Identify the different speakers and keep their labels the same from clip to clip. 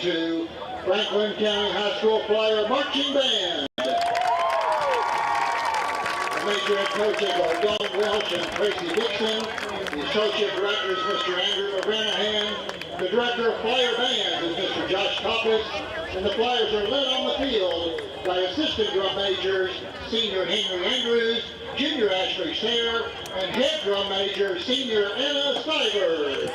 Speaker 1: to Franklin County High School Flyer Marching Band. The major head coaches are Dawn Welch and Tracy Dixon. The associate director is Mr. Andrew O'Branahan. The director of Flyer Band is Mr. Josh Coppis. And the Flyers are led on the field by assistant drum majors, senior Henry Andrews, junior Ashley Sayre, and head drum major, senior Anna Stivers.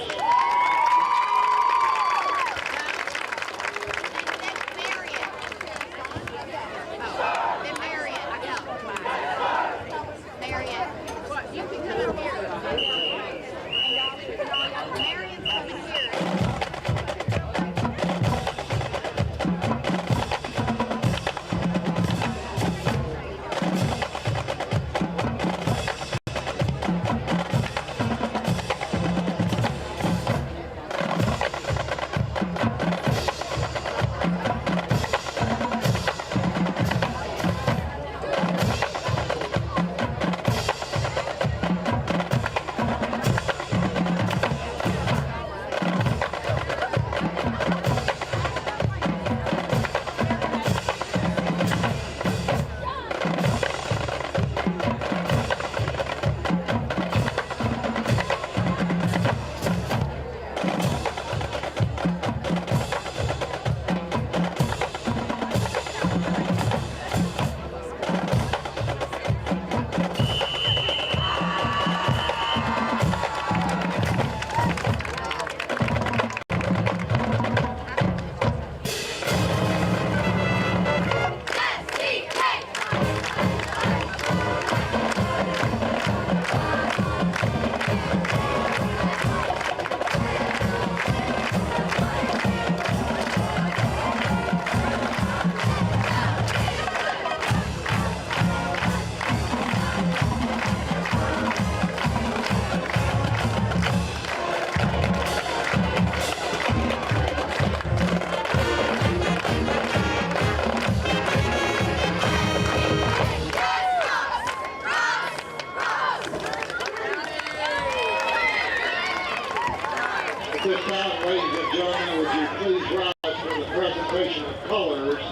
Speaker 1: This time, ladies and gentlemen, would you please rise for the presentation of colors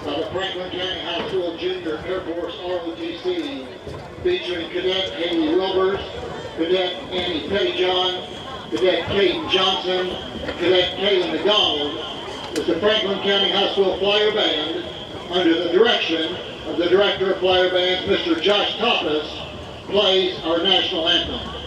Speaker 1: of the Franklin County High School Junior Air Force ROTC, featuring Cadet Haley Wilbers, Cadet Annie Pettyjohn, Cadet Kate Johnson, and Cadet Kayla McDonald, as the Franklin County High School Flyer Band, under the direction of the Director of Flyer Bands, Mr. Josh Coppis, plays our national anthem.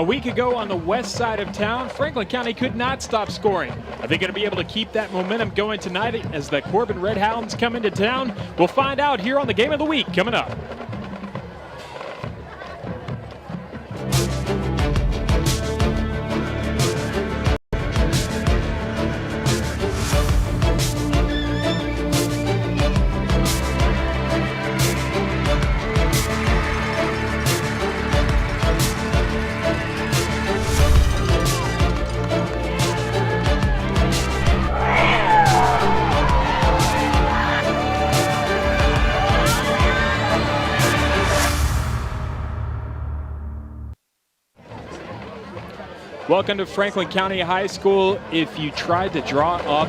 Speaker 2: A week ago on the west side of town, Franklin County could not stop scoring. Are they going to be able to keep that momentum going tonight as the Corbin Red Hounds come into town? We'll find out here on the Game of the Week coming up. Welcome to Franklin County High School. If you tried to draw up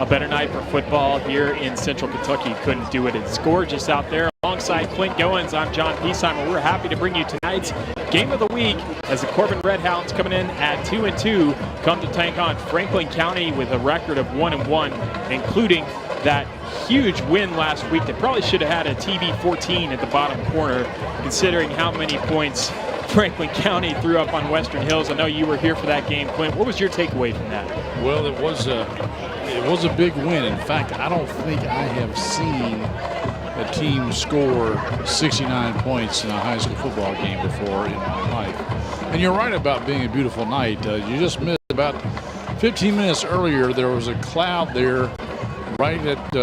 Speaker 2: a better night for football here in Central Kentucky, you couldn't do it. It's gorgeous out there. Alongside Clint Goins, I'm John Piesheimer. We're happy to bring you tonight's Game of the Week as the Corbin Red Hounds coming in at 2-2 come to take on Franklin County with a record of 1-1, including that huge win last week that probably should have had a TV 14 at the bottom corner, considering how many points Franklin County threw up on Western Hills. I know you were here for that game, Clint. What was your takeaway from that?
Speaker 3: Well, it was a big win. In fact, I don't think I have seen a team score 69 points in a high school football game before in my life. And you're right about being a beautiful night. You just missed about 15 minutes earlier. There was a cloud there right at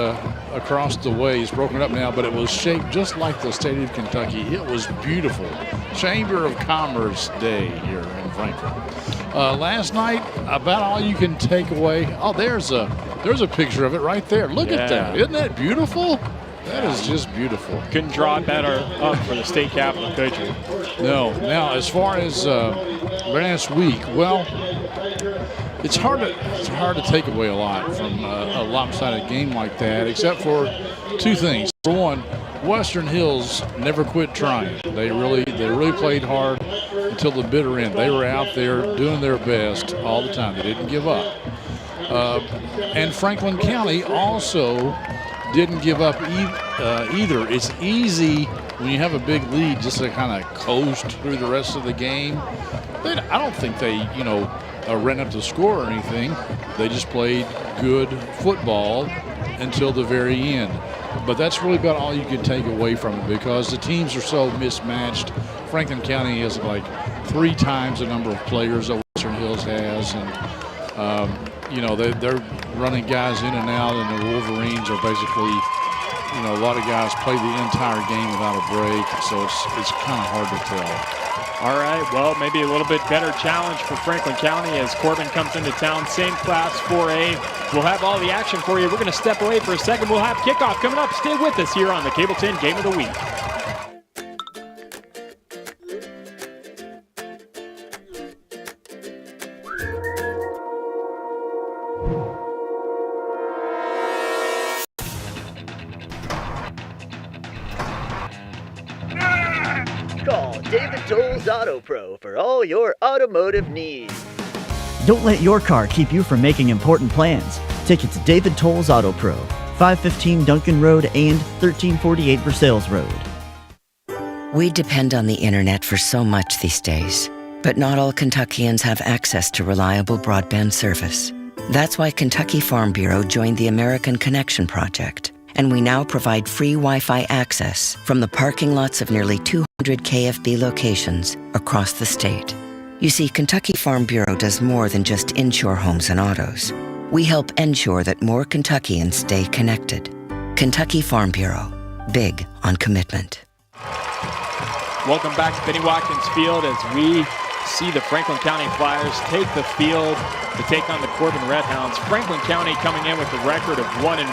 Speaker 3: across the way. It's broken up now, but it was shaped just like the state of Kentucky. It was beautiful. Chamber of Commerce Day here in Franklin. Last night, about all you can take away. Oh, there's a picture of it right there. Look at that. Isn't that beautiful? That is just beautiful.
Speaker 2: Couldn't draw it better up for the state capitol, could you?
Speaker 3: No. Now, as far as last week, well, it's hard to take away a lot from a lopsided game like that, except for two things. For one, Western Hills never quit trying. They really played hard until the bitter end. They were out there doing their best all the time. They didn't give up. And Franklin County also didn't give up either. It's easy when you have a big lead just to kind of coast through the rest of the game. I don't think they, ran up the score or anything. They just played good football until the very end. But that's really about all you can take away from it because the teams are so mismatched. Franklin County has like 3 times the number of players that Western Hills has. And, they're running guys in and out, and the Wolverines are basically, a lot of guys play the entire game without a break. So it's kind of hard to tell.
Speaker 2: All right, well, maybe a little bit better challenge for Franklin County as Corbin comes into town. Same class 4A. We'll have all the action for you. We're going to step away for a second. We'll have kickoff coming up. Stay with us here on the Cable 10 Game of the Week.
Speaker 4: Call David Tolles Auto Pro for all your automotive needs.
Speaker 5: Don't let your car keep you from making important plans. Take it to David Tolles Auto Pro, 515 Duncan Road and 1348 Versailles Road.
Speaker 6: We depend on the internet for so much these days, but not all Kentuckians have access to reliable broadband service. That's why Kentucky Farm Bureau joined the American Connection Project, and we now provide free Wi-Fi access from the parking lots of nearly 200 KFB locations across the state. You see, Kentucky Farm Bureau does more than just insure homes and autos. We help ensure that more Kentuckians stay connected. Kentucky Farm Bureau, big on commitment.
Speaker 2: Welcome back to Benny Watkins Field as we see the Franklin County Flyers take the field to take on the Corbin Red Hounds. Franklin County coming in with a record of 1-1.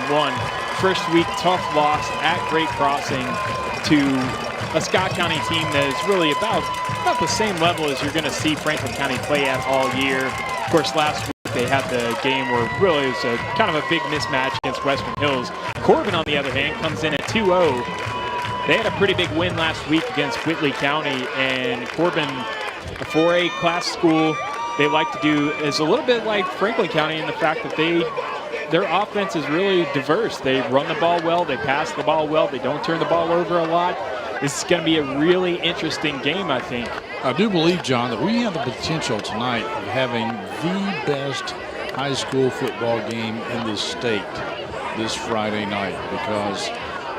Speaker 2: First week, tough loss at Great Crossing to a Scott County team that is really about the same level as you're going to see Franklin County play at all year. Of course, last week they had the game where really it was a kind of a big mismatch against Western Hills. Corbin, on the other hand, comes in at 2-0. They had a pretty big win last week against Whitley County, and Corbin, a 4A class school, they like to do is a little bit like Franklin County in the fact that their offense is really diverse. They run the ball well, they pass the ball well, they don't turn the ball over a lot. This is going to be a really interesting game, I think.
Speaker 3: I do believe, John, that we have the potential tonight of having the best high school football game in the state this Friday night, because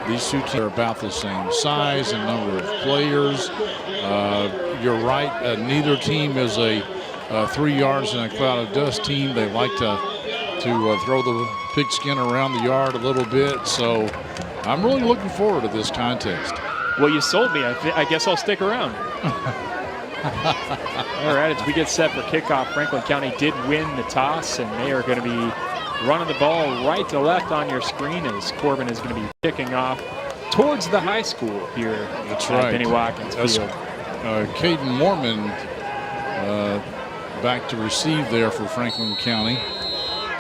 Speaker 3: these two teams are about the same size and number of players. You're right, neither team is a 3 yards in a cloud of dust team. They like to throw the pigskin around the yard a little bit. So I'm really looking forward to this contest.
Speaker 2: Well, you sold me. I guess I'll stick around. All right, as we get set for kickoff, Franklin County did win the toss, and they are going to be running the ball right to left on your screen as Corbin is going to be kicking off towards the high school here at Benny Watkins Field.
Speaker 3: Caden Mormon back to receive there for Franklin County.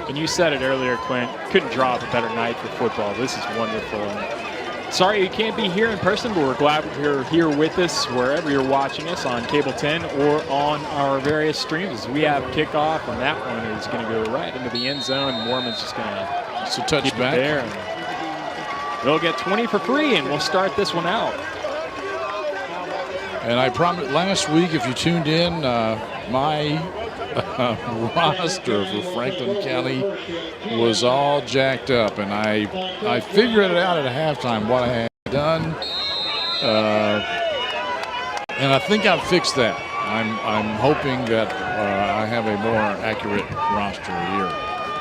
Speaker 2: And you said it earlier, Clint, couldn't draw up a better night for football. This is wonderful. And sorry you can't be here in person, but we're glad you're here with us wherever you're watching us on Cable 10 or on our various streams. We have kickoff, and that one is going to go right into the end zone. Mormon's just going to keep it there. And they'll get 20 for free, and we'll start this one out.
Speaker 3: And I promised last week, if you tuned in, my roster for Franklin County was all jacked up, and I figured it out at halftime what I had done, and I think I've fixed that. I'm hoping that I have a more accurate roster here.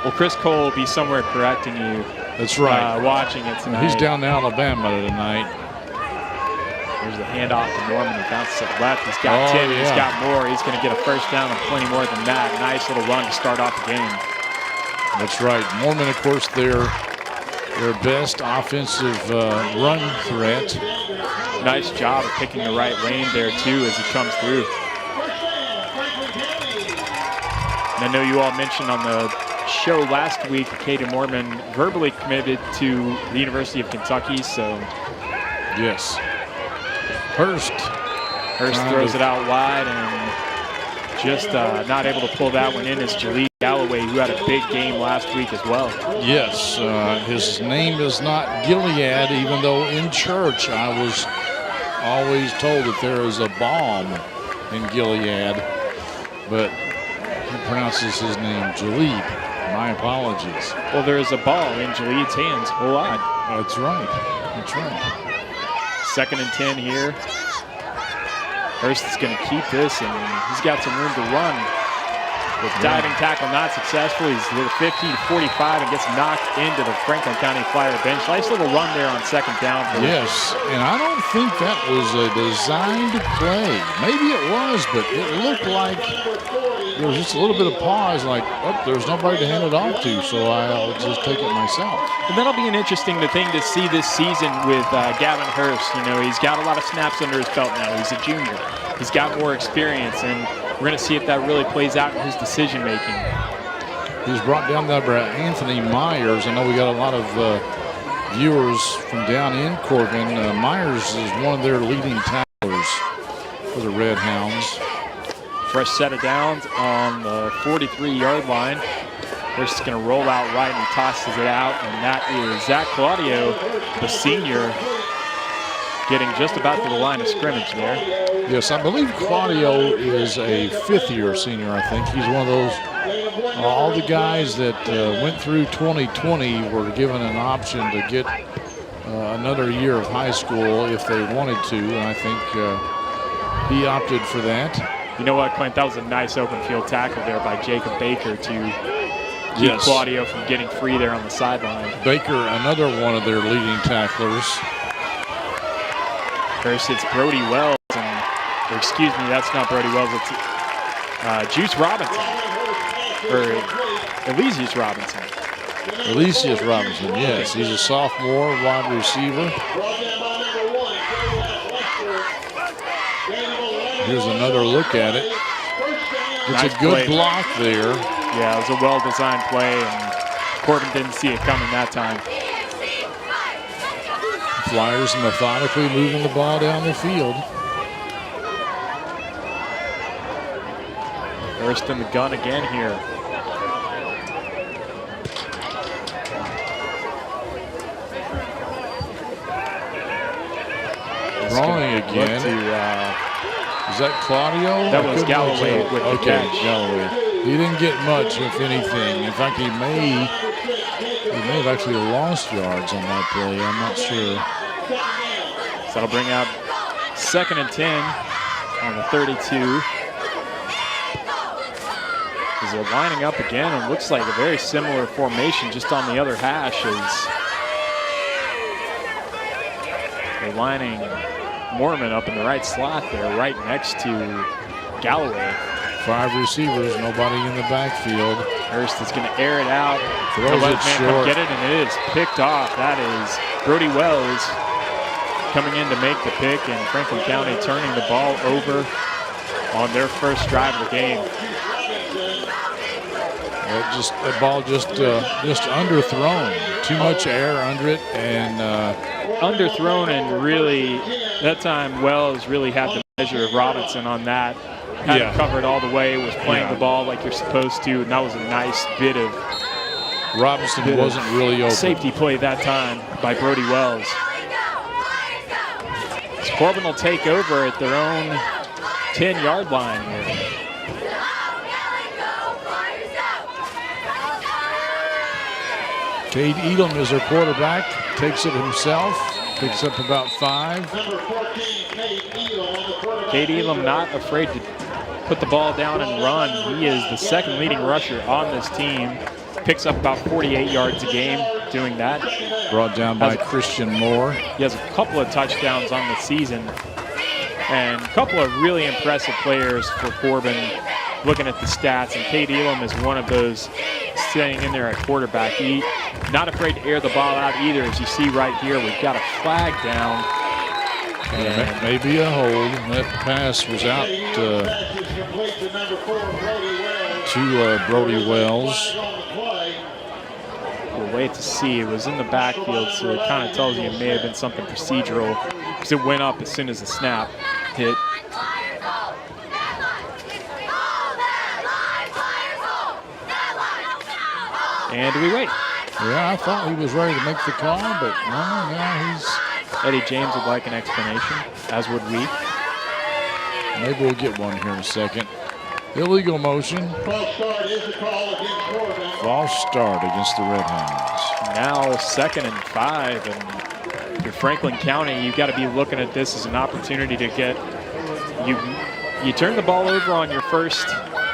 Speaker 2: Well, Chris Cole will be somewhere correcting you.
Speaker 3: That's right.
Speaker 2: Watching it tonight.
Speaker 3: He's down in Alabama tonight.
Speaker 2: There's the handoff to Norman. He bounces it left. He's got 10. He's got more. He's going to get a first down and plenty more than that. Nice little run to start off the game.
Speaker 3: That's right. Mormon, of course, their best offensive run threat.
Speaker 2: Nice job of picking the right lane there, too, as he comes through. And I know you all mentioned on the show last week, Caden Mormon verbally committed to the University of Kentucky, so.
Speaker 3: Yes. Hurst
Speaker 2: throws it out wide and just not able to pull that one in is Jaleel Galloway, who had a big game last week as well.
Speaker 3: Yes, his name is not Gilead, even though in church I was always told that there is a balm in Gilead, but he pronounces his name Jaleel. My apologies.
Speaker 2: Well, there is a ball in Jaleed's hands. Hold on.
Speaker 3: That's right. That's right.
Speaker 2: 2nd and 10 here. Hurst is going to keep this, and he's got some room to run. With diving tackle not successful. He's a little 50 to 45 and gets knocked into the Franklin County Flyer bench. Nice little run there on 2nd down.
Speaker 3: Yes, and I don't think that was a designed play. Maybe it was, but it looked like there was just a little bit of pause, like, oh, there's nobody to hand it off to, so I'll just take it myself.
Speaker 2: And that'll be an interesting thing to see this season with Gavin Hurst. You know, he's got a lot of snaps under his belt now. He's a junior. He's got more experience, and we're going to see if that really plays out in his decision-making.
Speaker 3: He's brought down there by Anthony Myers. I know we got a lot of viewers from down in Corbin. Myers is one of their leading tacklers for the Red Hounds.
Speaker 2: Fresh set of downs on the 43-yard line. Hurst is going to roll out right, and he tosses it out, and that is Zach Claudio, the senior, getting just about to the line of scrimmage there.
Speaker 3: Yes, I believe Claudio is a 5th-year senior, I think. He's one of those, all the guys that went through 2020 were given an option to get another year of high school if they wanted to, and I think he opted for that.
Speaker 2: You know what, Clint? That was a nice open field tackle there by Jacob Baker to keep Claudio from getting free there on the sideline.
Speaker 3: Baker, another one of their leading tacklers.
Speaker 2: First it's Brody Wells, or excuse me, that's not Brody Wells, it's Juice Robinson, or Elysius Robinson.
Speaker 3: Elysius Robinson, yes. He's a sophomore wide receiver. Here's another look at it. It's
Speaker 2: nice
Speaker 3: a good
Speaker 2: play.
Speaker 3: block there.
Speaker 2: Yeah, it was a well-designed play, and Corbin didn't see it coming that time.
Speaker 3: Flyers methodically moving the ball down the field.
Speaker 2: Hurst in the gun again here.
Speaker 3: throwing again. Is that Claudio?
Speaker 2: That was Galloway with the
Speaker 3: okay,
Speaker 2: catch.
Speaker 3: Galloway. He didn't get much, if anything. In fact, he may have actually lost yards on that play. I'm not sure.
Speaker 2: So that'll bring out 2nd and 10 on the 32. As they're lining up again, and looks like a very similar formation just on the other hash as they're lining Mormon up in the right slot there, right next to Galloway.
Speaker 3: 5 receivers, nobody in the backfield.
Speaker 2: Hurst is going to air it out.
Speaker 3: Throws it short.
Speaker 2: Get it, and it is picked off. That is Brody Wells coming in to make the pick, and Franklin County turning the ball over on their first drive of the game.
Speaker 3: The ball just underthrown. Too much air under it, and
Speaker 2: underthrown, and really that time Wells really had the measure of Robinson on that. Had it covered all the way, was playing the ball like you're supposed to, and that was a nice bit of
Speaker 3: Robinson wasn't really open.
Speaker 2: Safety play that time by Brody Wells. So Corbin will take over at their own 10-yard line here.
Speaker 3: Cade Elam is their quarterback, takes it himself, picks up about 5.
Speaker 2: Cade Elam not afraid to put the ball down and run. He is the 2nd leading rusher on this team. Picks up about 48 yards a game doing that.
Speaker 3: Brought down by Christian Moore.
Speaker 2: He has a couple of touchdowns on the season and a couple of really impressive players for Corbin looking at the stats, and Cade Elam is one of those staying in there at quarterback. He not afraid to air the ball out either. As you see right here, we've got a flag down.
Speaker 3: And maybe a hold. That pass was out to Brody Wells.
Speaker 2: We'll wait to see. It was in the backfield, so it kind of tells you it may have been something procedural because it went up as soon as the snap hit. And we wait.
Speaker 3: Yeah, I thought he was ready to make the call, but no, he's...
Speaker 2: Eddie James would like an explanation, as would we.
Speaker 3: Maybe we'll get one here in a second. Illegal motion.
Speaker 1: False start is the call against Corbin.
Speaker 3: False start against the Red Hounds.
Speaker 2: Now 2nd and 5, and if you're Franklin County, you've got to be looking at this as an opportunity to get... You turn the ball over on your first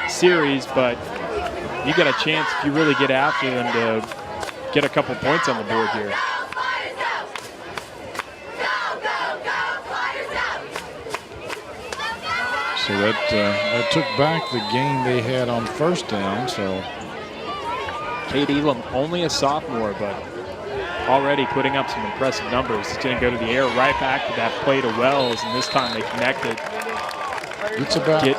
Speaker 2: series, but you got a chance if you really get after them to get a couple points on the board here.
Speaker 3: So that took back the gain they had on 1st down. So
Speaker 2: Cade Elam, only a sophomore, but already putting up some impressive numbers. He's going to go to the air right back to that play to Wells, and this time they connected.
Speaker 3: It's about 8.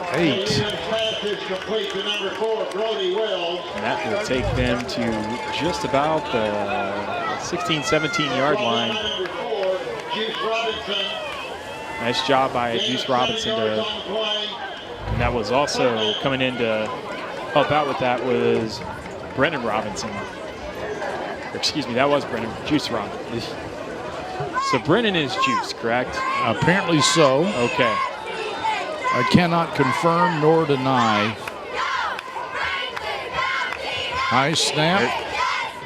Speaker 2: And that will take them to just about the 16, 17-yard line. Nice job by Juice Robinson. And that was also coming in to help out with that was Brennan Robinson. Excuse me, that was Brennan, Juice Robinson. So Brennan is Juice, correct?
Speaker 3: Apparently so.
Speaker 2: Okay.
Speaker 3: I cannot confirm nor deny. High snap.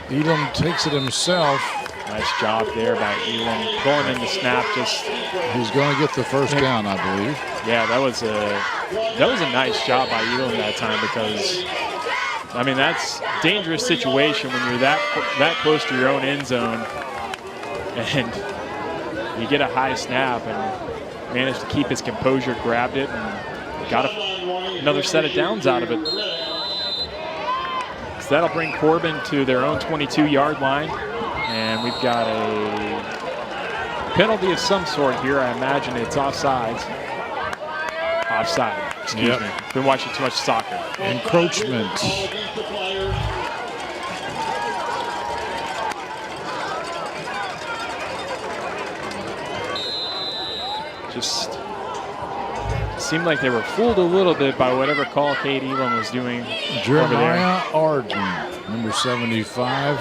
Speaker 3: Elam takes it himself.
Speaker 2: Nice job there by Elam. Going in the snap, just...
Speaker 3: He's going to get the 1st down, I believe.
Speaker 2: Yeah, that was a nice job by Elam that time because, I mean, that's a dangerous situation when you're that close to your own end zone and you get a high snap and managed to keep his composure, grabbed it, and got another set of downs out of it. So that'll bring Corbin to their own 22-yard line. And we've got a penalty of some sort here. I imagine it's offside. Offside, excuse me. Been watching too much soccer.
Speaker 3: Encroachment.
Speaker 2: Just seemed like they were fooled a little bit by whatever call Cade Elam was doing.
Speaker 3: Jeremiah Arden, number 75.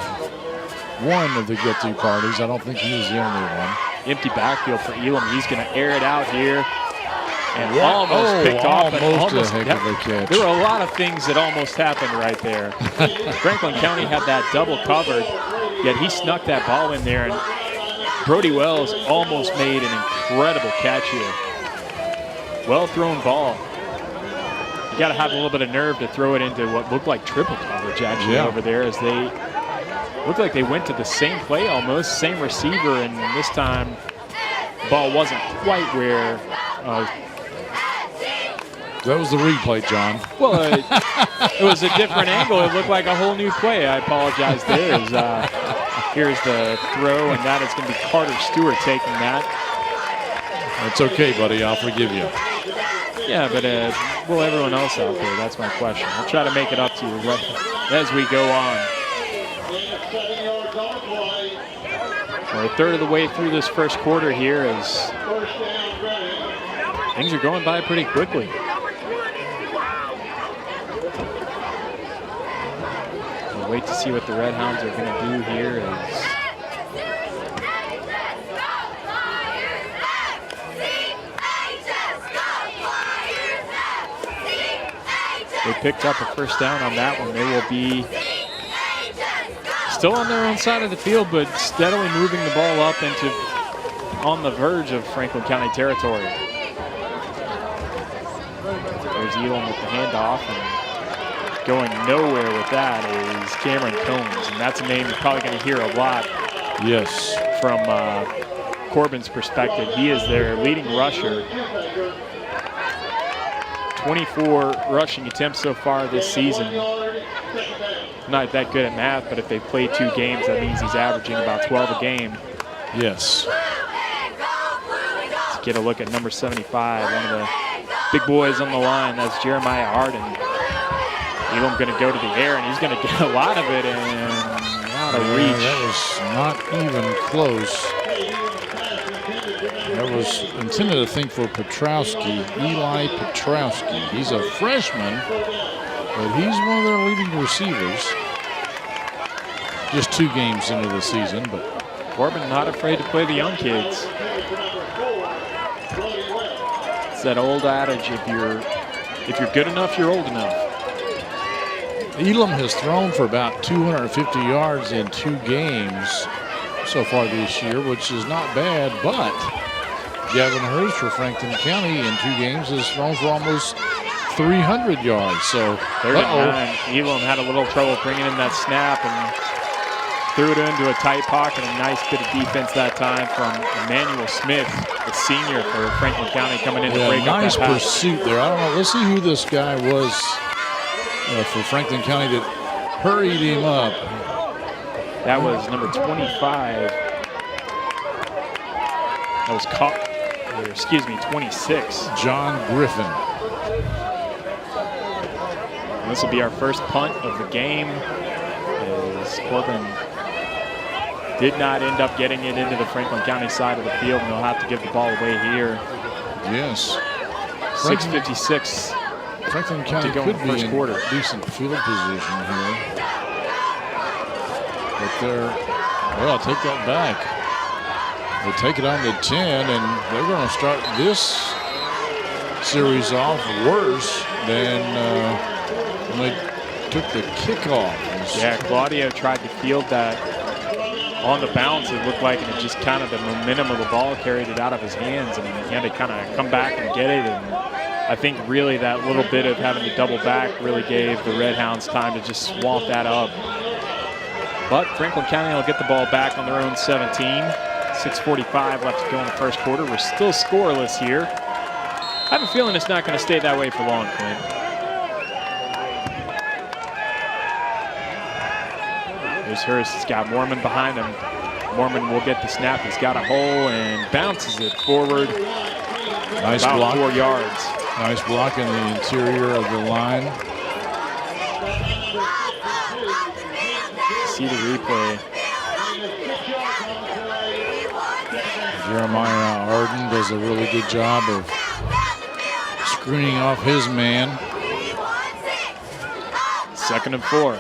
Speaker 3: One of the guilty parties. I don't think he was the only one.
Speaker 2: empty backfield for Elam. He's going to air it out here. And almost picked off.
Speaker 3: Almost a heck of a catch.
Speaker 2: There were a lot of things that almost happened right there. Franklin County had that double covered, yet he snuck that ball in there, and Brody Wells almost made an incredible catch here. Well thrown ball. You got to have a little bit of nerve to throw it into what looked like triple coverage actually over there, as they looked like they went to the same play almost, same receiver, and this time the ball wasn't quite where
Speaker 3: that was the replay, John.
Speaker 2: Well, it was a different angle. It looked like a whole new play. I apologize there. Here's the throw, and that is going to be Carter Stewart taking that.
Speaker 3: It's okay, buddy. I'll forgive you.
Speaker 2: Yeah, but will everyone else out there? That's my question. I'll try to make it up to you as we go on. We're a third of the way through this first quarter here as things are going by pretty quickly. We'll wait to see what the Red Hounds are going to do here as they picked up a first down on that one. They will be still on their own side of the field, but steadily moving the ball up into on the verge of Franklin County territory. There's Elam with the handoff, and going nowhere with that is Cameron Combs, and that's a name you're probably going to hear a lot.
Speaker 3: Yes.
Speaker 2: From Corbin's perspective. He is their leading rusher. 24 rushing attempts so far this season. Not that good at math, but if they play 2 games, that means he's averaging about 12 a game.
Speaker 3: Yes.
Speaker 2: Let's get a look at number 75, one of the big boys on the line. That's Jeremiah Arden. Elam going to go to the air, and he's going to get a lot of it and out of reach.
Speaker 3: That was not even close. That was intended, I think, for Petrowski, Eli Petrowski. He's a freshman, but he's one of their leading receivers. Just 2 games into the season, but
Speaker 2: Corbin not afraid to play the young kids. It's that old adage: if you're good enough, you're old enough.
Speaker 3: Elam has thrown for about 250 yards in 2 games so far this year, which is not bad, but Gavin Hurst for Franklin County in 2 games has thrown for almost 300 yards. So,
Speaker 2: Elam had a little trouble bringing in that snap and threw it into a tight pocket. A nice bit of defense that time from Emmanuel Smith, the senior for Franklin County, coming in to break up that pass.
Speaker 3: Nice pursuit there. I don't know. Let's see who this guy was for Franklin County that hurried him up.
Speaker 2: That was number 25. That was 26.
Speaker 3: John Griffin.
Speaker 2: And this will be our first punt of the game, as Corbin did not end up getting it into the Franklin County side of the field, and they'll have to give the ball away here.
Speaker 3: Yes.
Speaker 2: 6:56.
Speaker 3: Franklin County could be in decent field position here. But well, I'll take that back. They take it on the 10, and they're going to start this series off worse than when they took the kickoff.
Speaker 2: Yeah, Claudio tried to field that on the bounce. It looked like, and it just kind of the momentum of the ball carried it out of his hands, and he had to kind of come back and get it. And I think really that little bit of having to double back really gave the Red Hounds time to just swamp that up. But Franklin County will get the ball back on their own 17. 6:45 left to go in the first quarter. We're still scoreless here. I have a feeling it's not going to stay that way for long, Clint. There's Hurst. He's got Mormon behind him. Mormon will get the snap. He's got a hole and bounces it forward.
Speaker 3: Nice
Speaker 2: about
Speaker 3: block.
Speaker 2: 4 yards.
Speaker 3: Nice block in the interior of the line.
Speaker 2: See the replay.
Speaker 3: Jeremiah Arden does a really good job of screening off his man.
Speaker 2: 2nd and 4.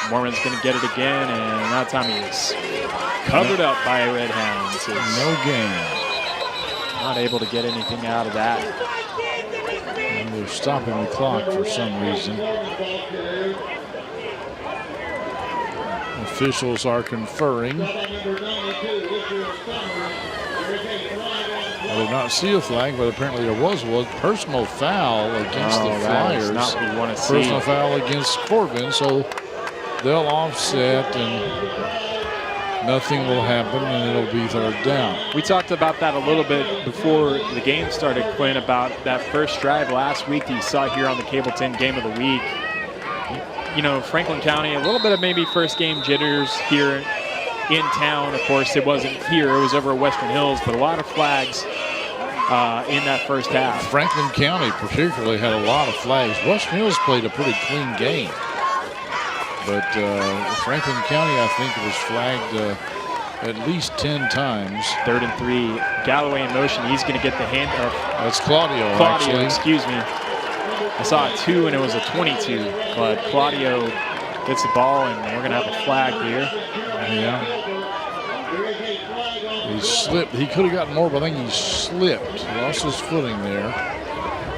Speaker 2: Mormon's going to get it again, and that time he is covered up by Red Hounds.
Speaker 3: No gain.
Speaker 2: Not able to get anything out of that.
Speaker 3: And they're stopping the clock for some reason. Officials are conferring. I did not see a flag, but apparently there was one personal foul against the Flyers.
Speaker 2: Not what we want to see.
Speaker 3: Personal foul against Corbin, so they'll offset and nothing will happen, and it'll be third down.
Speaker 2: We talked about that a little bit before the game started, Quinn, about that first drive last week that you saw here on the Cable 10 Game of the Week. You know, Franklin County, a little bit of maybe first game jitters here in town. Of course, it wasn't here. It was over at Western Hills, but a lot of flags in that first half.
Speaker 3: Franklin County particularly had a lot of flags. Western Hills played a pretty clean game. But Franklin County, I think, was flagged at least 10 times.
Speaker 2: 3rd and 3. Galloway in motion. He's going to get the hand.
Speaker 3: That's Claudio,
Speaker 2: Claudio,
Speaker 3: actually.
Speaker 2: Excuse me. I saw a 2 and it was a 22. But Claudio gets the ball, and we're going to have a flag here.
Speaker 3: Yeah. He slipped. He could have gotten more, but I think he slipped. He lost his footing there.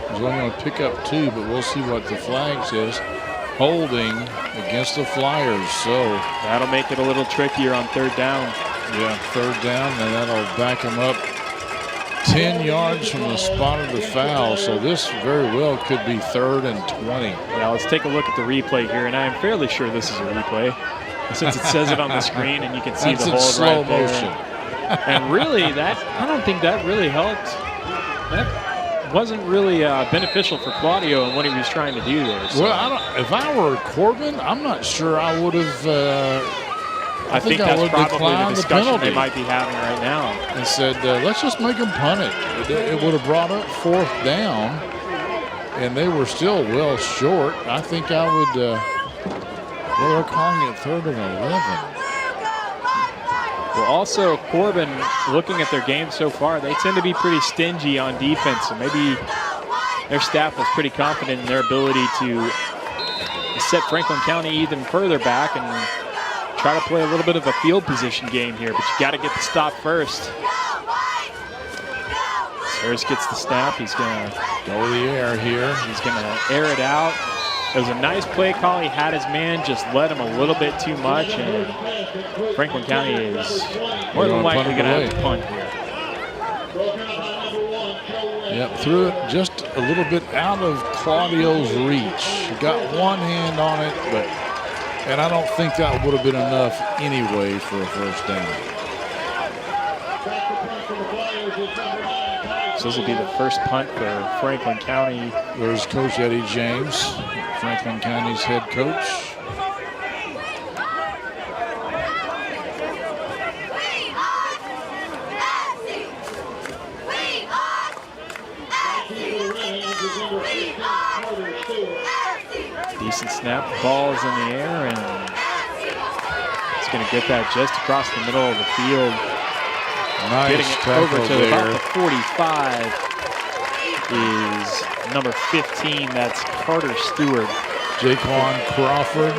Speaker 3: He's only going to pick up 2, but we'll see what the flag says. Holding against the Flyers, so
Speaker 2: that'll make it a little trickier on 3rd down.
Speaker 3: Yeah, 3rd down, and that'll back him up 10 yards from the spot of the foul. So this very well could be 3rd and 20.
Speaker 2: Yeah, let's take a look at the replay here, and I'm fairly sure this is a replay, since it says it on the screen and you can see the hold
Speaker 3: slow
Speaker 2: right there.
Speaker 3: motion.
Speaker 2: And really, I don't think that really helped. That wasn't really beneficial for Claudio and what he was trying to do there. So.
Speaker 3: Well, if I were Corbin, I'm not sure I would have.
Speaker 2: I think that's probably the discussion they might be having right now.
Speaker 3: And said, let's just make them punt it. It would have brought up 4th down, and they were still well short. I think I would. Well, they're calling it 3rd and 11.
Speaker 2: Well, also, Corbin, looking at their game so far, they tend to be pretty stingy on defense. So maybe their staff was pretty confident in their ability to set Franklin County even further back and try to play a little bit of a field position game here. But you got to get the stop first. Harris gets the snap. He's going to
Speaker 3: go to the air here.
Speaker 2: He's going to air it out. It was a nice play call. He had his man, just led him a little bit too much, and Franklin County is more than likely going to have to punt here.
Speaker 3: Yep, threw it just a little bit out of Claudio's reach. He got one hand on it, and I don't think that would have been enough anyway for a 1st down.
Speaker 2: So this will be the first punt for Franklin County.
Speaker 3: There's Coach Eddie James, Franklin County's head coach.
Speaker 2: Decent snap, ball is in the air, and it's going to get that just across the middle of the field.
Speaker 3: Nice
Speaker 2: getting it over to
Speaker 3: there.
Speaker 2: about the 45 is number 15. That's Carter Stewart.
Speaker 3: Jaquan Crawford,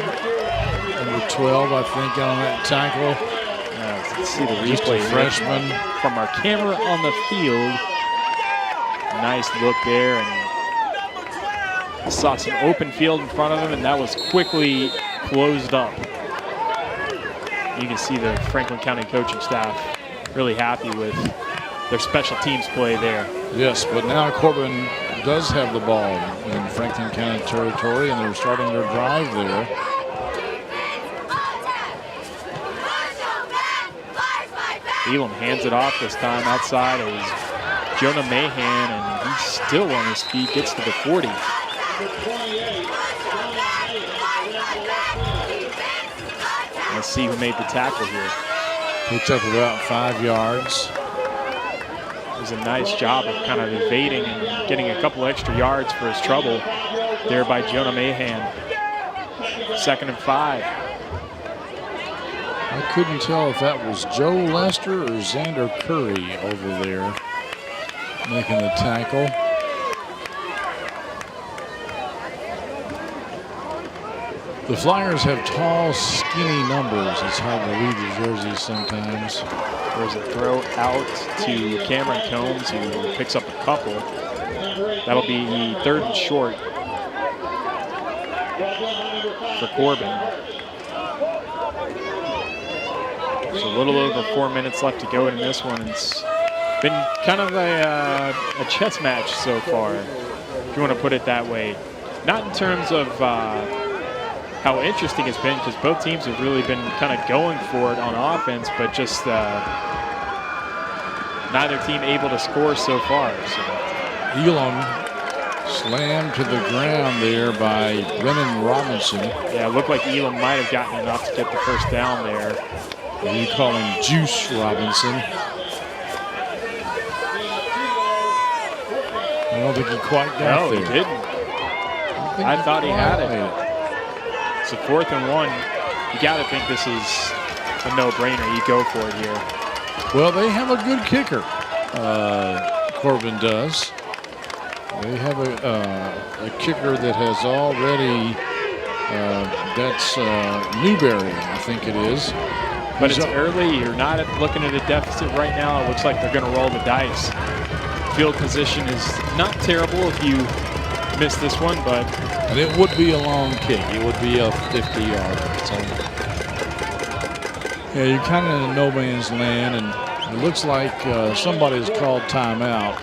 Speaker 3: number 12, I think, on that tackle.
Speaker 2: Let's see the
Speaker 3: Just
Speaker 2: replay
Speaker 3: a freshman.
Speaker 2: From our camera on the field. Nice look there, and saw some open field in front of him, and that was quickly closed up. You can see the Franklin County coaching staff really happy with their special teams play there.
Speaker 3: Yes, but now Corbin does have the ball in Franklin County territory, and they're starting their drive there.
Speaker 2: Elam hands it off this time. Outside is Jonah Mahan, and he's still on his feet, gets to the 40. Let's see who made the tackle here.
Speaker 3: Picks up about 5 yards.
Speaker 2: It was a nice job of kind of evading and getting a couple extra yards for his trouble there by Jonah Mahan. 2nd and 5.
Speaker 3: I couldn't tell if that was Joe Lester or Xander Curry over there making the tackle. The Flyers have tall, skinny numbers. It's hard to read the jerseys sometimes.
Speaker 2: There's a throw out to Cameron Combs, who picks up a couple. That'll be 3rd and short for Corbin. There's a little over 4 minutes left to go in this one. It's been kind of a chess match so far, if you want to put it that way. Not in terms of how interesting it's been, because both teams have really been kind of going for it on offense, but just neither team able to score so far. So.
Speaker 3: Elam slammed to the ground there by Brennan Robinson.
Speaker 2: Yeah, it looked like Elam might have gotten enough to get the first down there.
Speaker 3: You call him Juice Robinson. I don't think he quite got there.
Speaker 2: No, he didn't. I thought he had it. It's a 4th and 1. You got to think this is a no-brainer. You go for it here.
Speaker 3: Well, they have a good kicker. Corbin does. They have a kicker that has already, that's Newberry, I think it is.
Speaker 2: But it's early. You're not looking at a deficit right now. It looks like they're going to roll the dice. Field position is not terrible if you miss this one, but...
Speaker 3: And it would be a long kick. It would be a 50-yarder. So, yeah, you're kind of in no man's land, and it looks like somebody's called timeout.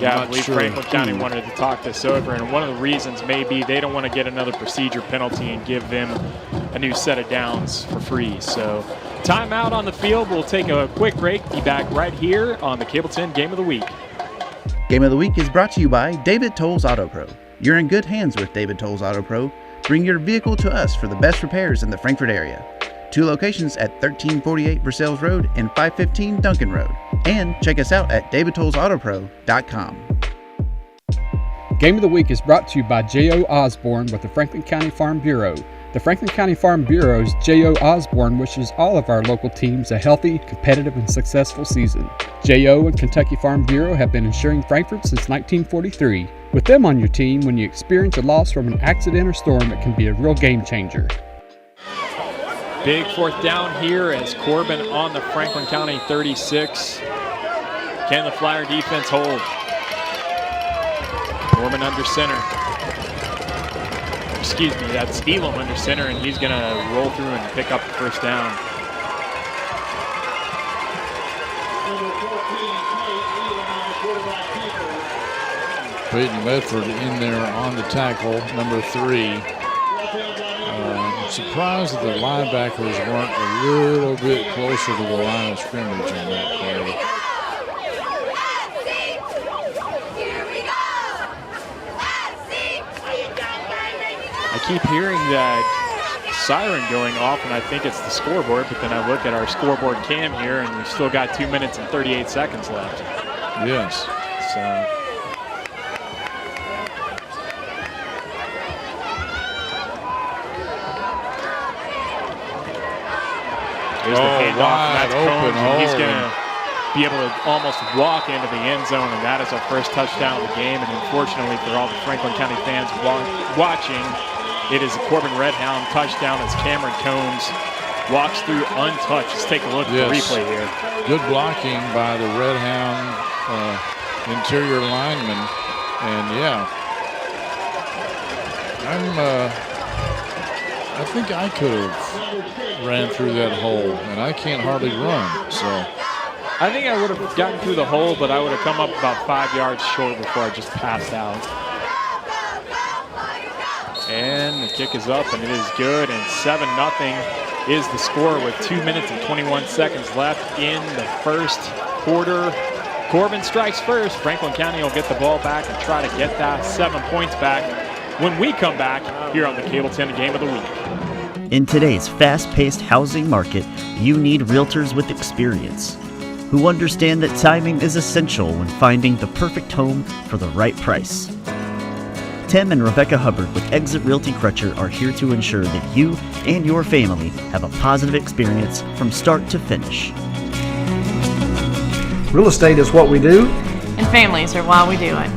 Speaker 2: Yeah, I believe Franklin County wanted to talk this over, and one of the reasons may be they don't want to get another procedure penalty and give them a new set of downs for free. So timeout on the field. We'll take a quick break. Be back right here on the Cable 10 Game of the Week.
Speaker 7: Game of the Week is brought to you by David Tolles Auto Pro. You're in good hands with David Tolles Auto Pro. Bring your vehicle to us for the best repairs in the Frankfort area. 2 locations at 1348 Versailles Road and 515 Duncan Road. And check us out at davidtollsautopro.com.
Speaker 8: Game of the Week is brought to you by J.O. Osborne with the Franklin County Farm Bureau. The Franklin County Farm Bureau's J.O. Osborne wishes all of our local teams a healthy, competitive, and successful season. J.O. and Kentucky Farm Bureau have been insuring Frankfort since 1943. With them on your team, when you experience a loss from an accident or storm, it can be a real game changer.
Speaker 2: Big 4th down here as Corbin on the Franklin County 36. Can the Flyer defense hold? Corbin under center. Excuse me, that's Elam under center, and he's going to roll through and pick up the first down.
Speaker 3: Peyton Medford in there on the tackle, number 3. I'm surprised that the linebackers weren't a little bit closer to the line of scrimmage on that play.
Speaker 2: I keep hearing that siren going off, and I think it's the scoreboard, but then I look at our scoreboard cam here, and we've still got 2 minutes and 38 seconds left.
Speaker 3: Yes.
Speaker 2: So... There's the handoff, and that's Combs, and he's going to be able to almost walk into the end zone, and that is our first touchdown of the game. And unfortunately for all the Franklin County fans watching, it is a Corbin Redhound touchdown as Cameron Combs walks through untouched. Let's take a look at the replay here.
Speaker 3: Good blocking by the Redhound interior lineman, and yeah, I think I could have ran through that hole, and I can't hardly run, so.
Speaker 2: I think I would have gotten through the hole, but I would have come up about 5 yards short before I just passed out. And the kick is up, and it is good, and 7-0 is the score with 2 minutes and 21 seconds left in the first quarter. Corbin strikes first. Franklin County will get the ball back and try to get that 7 points back when we come back here on the Cable 10 Game of the Week.
Speaker 5: In today's fast-paced housing market, you need realtors with experience who understand that timing is essential when finding the perfect home for the right price. Tim and Rebecca Hubbard with Exit Realty Crutcher are here to ensure that you and your family have a positive experience from start to finish.
Speaker 9: Real estate is what we do,
Speaker 10: and families are why we do it.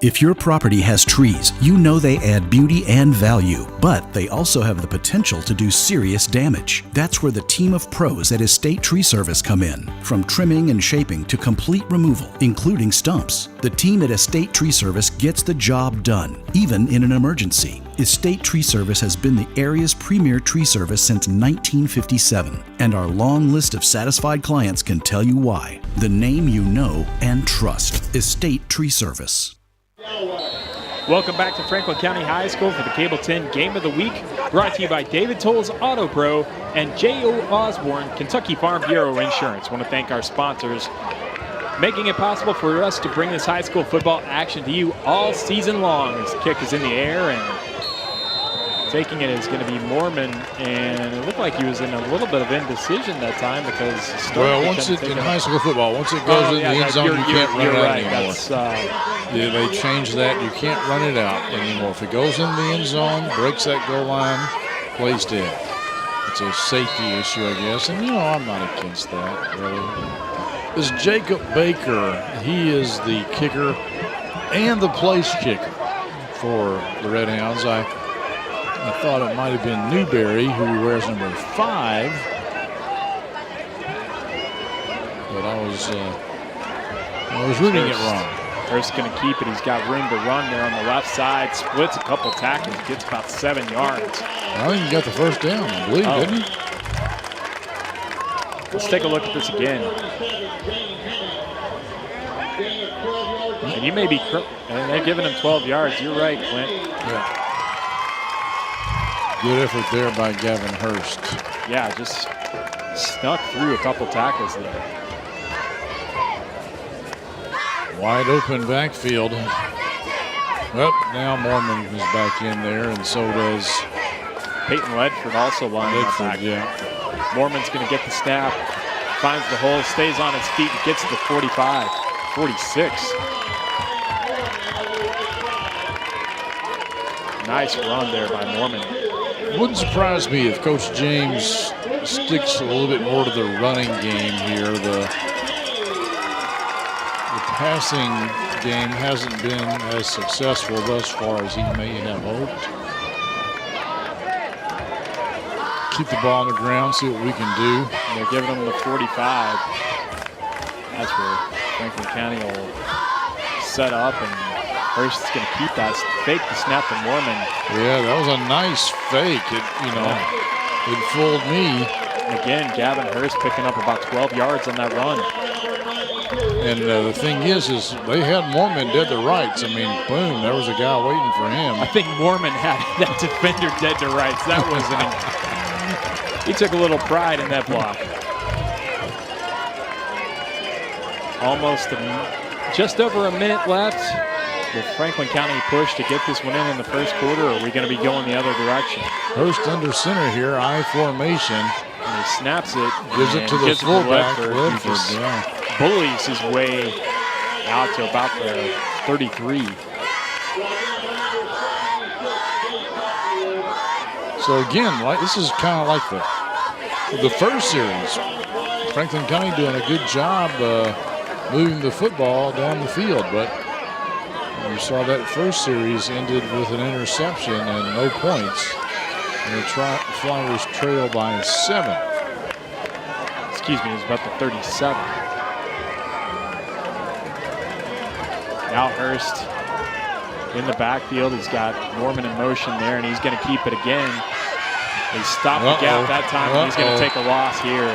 Speaker 9: If your property has trees, you know they add beauty and value, but they also have the potential to do serious damage. That's where the team of pros at Estate Tree Service come in. From trimming and shaping to complete removal, including stumps, the team at Estate Tree Service gets the job done, even in an emergency. Estate Tree Service has been the area's premier tree service since 1957, and our long list of satisfied clients can tell you why. The name you know and trust. Estate Tree Service.
Speaker 2: Welcome back to Franklin County High School for the Cable 10 Game of the Week, brought to you by David Tolles Auto Pro and J.O. Osborne, Kentucky Farm Bureau Insurance. I want to thank our sponsors, making it possible for us to bring this high school football action to you all season long. This kick is in the air, and taking it is going to be Mormon, and it looked like he was in a little bit of indecision that time because
Speaker 3: once it in high school football, once it goes in the end zone, you can't run it out anymore. They changed that. You can't run it out anymore. If it goes in the end zone, breaks that goal line, plays dead. It's a safety issue, I guess, and I'm not against that really. This Jacob Baker, he is the kicker and the place kicker for the Red Hounds. I thought it might have been Newberry, who wears number 5. But I was reading it wrong.
Speaker 2: Hurst's going to keep it. He's got room to run there on the left side. Splits a couple tackles, gets about 7 yards.
Speaker 3: I think he got the first down, I believe, didn't he?
Speaker 2: Let's take a look at this again. And you may be, and they're giving him 12 yards. You're right, Clint.
Speaker 3: Yeah. Good effort there by Gavin Hurst.
Speaker 2: Yeah, just snuck through a couple tackles there.
Speaker 3: Wide open backfield. Well, now Mormon is back in there, and so does
Speaker 2: Peyton Ledford also lining up back.
Speaker 3: Yeah.
Speaker 2: Mormon's going to get the snap, finds the hole, stays on his feet, and gets to the 45, 46. Nice run there by Mormon.
Speaker 3: Wouldn't surprise me if Coach James sticks a little bit more to the running game here. The passing game hasn't been as successful thus far as he may have hoped. Keep the ball on the ground, see what we can do.
Speaker 2: And they're giving him the 45. That's where Franklin County will set up, and Hurst is going to keep that. Fake the snap to Mormon.
Speaker 3: Yeah, that was a nice fake. It fooled me.
Speaker 2: Again, Gavin Hurst picking up about 12 yards on that run.
Speaker 3: And the thing is they had Mormon dead to rights. I mean, boom, there was a guy waiting for him.
Speaker 2: I think Mormon had that defender dead to rights. That was he took a little pride in that block. Just over a minute left. Will Franklin County push to get this one in the first quarter, or are we going to be going the other direction?
Speaker 3: Hurst under center here, I formation.
Speaker 2: And he snaps it.
Speaker 3: Gives it to the fullback.
Speaker 2: He bullies his way out to about the 33.
Speaker 3: So again, this is kind of like the first series. Franklin County doing a good job moving the football down the field, but you saw that first series ended with an interception and no points. And the Flyers trail by 7.
Speaker 2: Excuse me, it's about the 37. Now Hurst in the backfield. He's got Mormon in motion there, and he's going to keep it again. He stopped the gap that time, and he's going to take a loss here.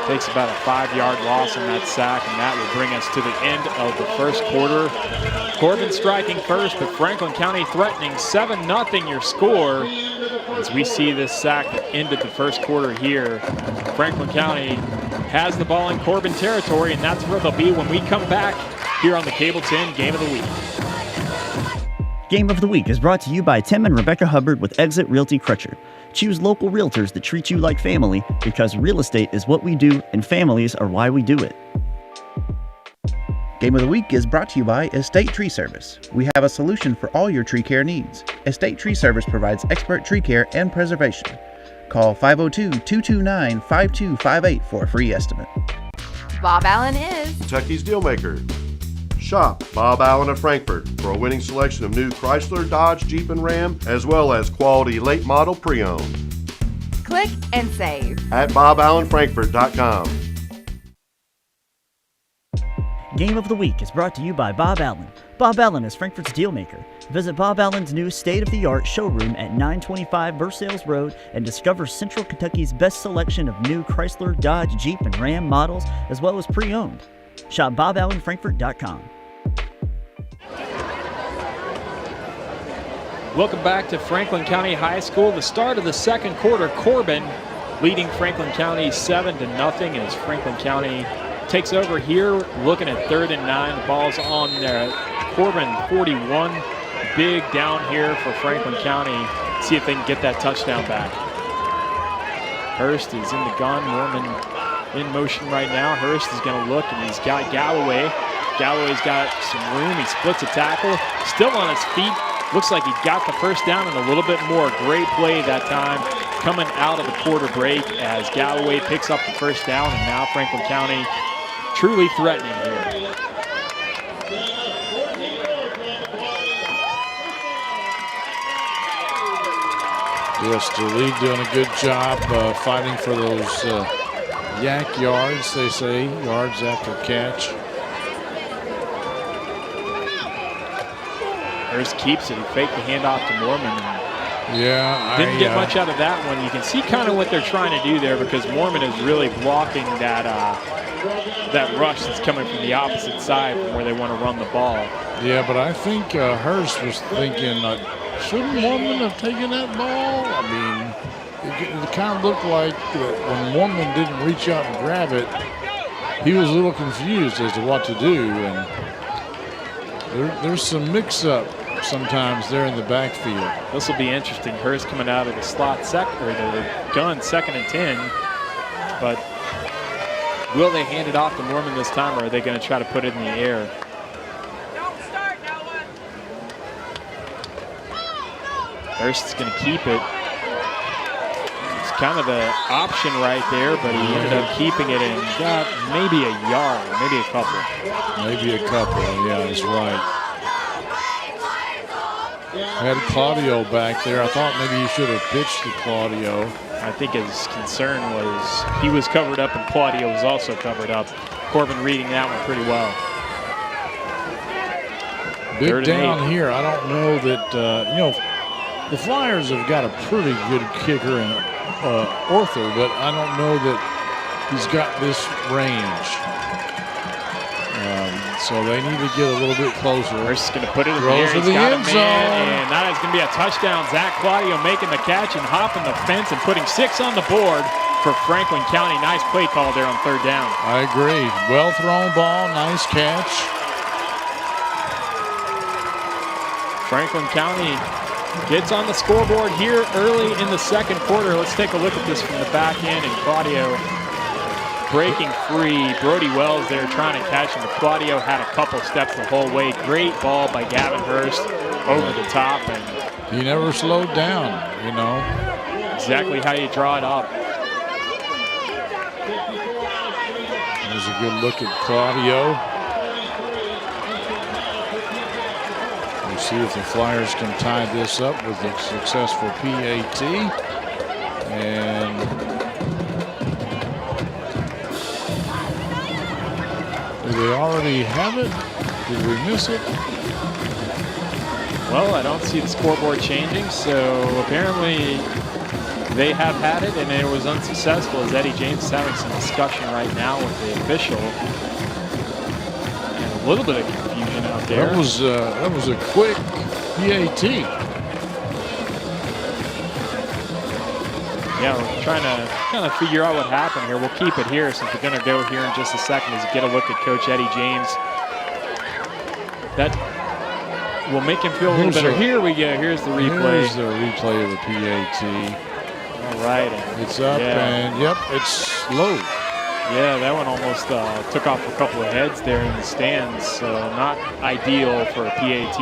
Speaker 2: Takes about a 5-yard loss on that sack, and that will bring us to the end of the first quarter. Corbin striking first, but Franklin County threatening. 7-0 your score as we see this sack that ended the first quarter here. Franklin County has the ball in Corbin territory, and that's where they'll be when we come back here on the Cable 10 Game of the Week.
Speaker 5: Game of the Week is brought to you by Tim and Rebecca Hubbard with Exit Realty Crutcher. Choose local realtors that treat you like family, because real estate is what we do and families are why we do it.
Speaker 7: Game of the Week is brought to you by Estate Tree Service. We have a solution for all your tree care needs. Estate Tree Service provides expert tree care and preservation. Call 502-229-5258 for a free estimate.
Speaker 10: Bob Allen is
Speaker 11: Kentucky's Dealmaker. Shop Bob Allen of Frankfort for a winning selection of new Chrysler, Dodge, Jeep, and Ram, as well as quality late model pre-owned.
Speaker 12: Click and save
Speaker 11: at BobAllenFrankfort.com.
Speaker 5: Game of the Week is brought to you by Bob Allen. Bob Allen is Frankfort's dealmaker. Visit Bob Allen's new state-of-the-art showroom at 925 Versailles Road and discover Central Kentucky's best selection of new Chrysler, Dodge, Jeep, and Ram models, as well as pre-owned. Shop BobAllenFrankfort.com.
Speaker 2: Welcome back to Franklin County High School. The start of the second quarter, Corbin leading Franklin County 7-0 as Franklin County takes over here, looking at 3rd and 9. The ball's on there. Corbin 41. Big down here for Franklin County. See if they can get that touchdown back. Hurst is in the gun. Mormon in motion right now. Hurst is going to look, and he's got Galloway. Galloway's got some room. He splits a tackle. Still on his feet. Looks like he got the first down and a little bit more. Great play that time coming out of the quarter break as Galloway picks up the first down, and now Franklin County truly threatening here.
Speaker 3: Yes, the league doing a good job fighting for those yak yards, they say, yards after catch.
Speaker 2: Hurst keeps it. He faked the handoff to Mormon. Didn't get much out of that one. You can see kind of what they're trying to do there because Mormon is really blocking that rush that's coming from the opposite side from where they want to run the ball.
Speaker 3: Yeah, but I think Hurst was thinking, shouldn't Mormon have taken that ball? I mean, it kind of looked like when Mormon didn't reach out and grab it, he was a little confused as to what to do. And there's some mix-up sometimes there in the backfield.
Speaker 2: This will be interesting. Hurst coming out of the slot the gun 2nd and 10. But will they hand it off to Mormon this time, or are they going to try to put it in the air? Hurst's going to keep it. It's kind of the option right there, but he ended up keeping it and got maybe a yard, maybe a couple.
Speaker 3: Maybe a couple, yeah, that's right. Had Claudio back there. I thought maybe he should have pitched to Claudio.
Speaker 2: I think his concern was he was covered up and Claudio was also covered up. Corbin reading that one pretty well.
Speaker 3: Big down here. I don't know that, the Flyers have got a pretty good kicker in Arthur, but I don't know that he's got this range. So they need to get a little bit closer.
Speaker 2: Hurst is going to put it in the air. He's got a man, and that is going to be a touchdown. Zach Claudio making the catch and hopping the fence and putting 6 on the board for Franklin County. Nice play call there on 3rd down.
Speaker 3: I agree. Well thrown ball, nice catch.
Speaker 2: Franklin County gets on the scoreboard here early in the second quarter. Let's take a look at this from the back end, and Claudio breaking free. Brody Wells there trying to catch him, but Claudio had a couple steps the whole way. Great ball by Gavin Hurst over the top. And
Speaker 3: he never slowed down,
Speaker 2: Exactly how you draw it up.
Speaker 3: There's a good look at Claudio. We'll see if the Flyers can tie this up with a successful PAT. And do they already have it? Did we miss it?
Speaker 2: Well, I don't see the scoreboard changing, so apparently they have had it, and it was unsuccessful as Eddie James is having some discussion right now with the official. And a little bit of confusion out there.
Speaker 3: That was a quick PAT.
Speaker 2: Yeah, we're trying to kind of figure out what happened here. We'll keep it here since we're going to go here in just a second as we get a look at Coach Eddie James. That will make him feel a little better. Here we go. Here's the replay.
Speaker 3: Here's the replay of the PAT.
Speaker 2: All right.
Speaker 3: It's up and, yep, it's low.
Speaker 2: Yeah, that one almost took off a couple of heads there in the stands, so not ideal for a PAT.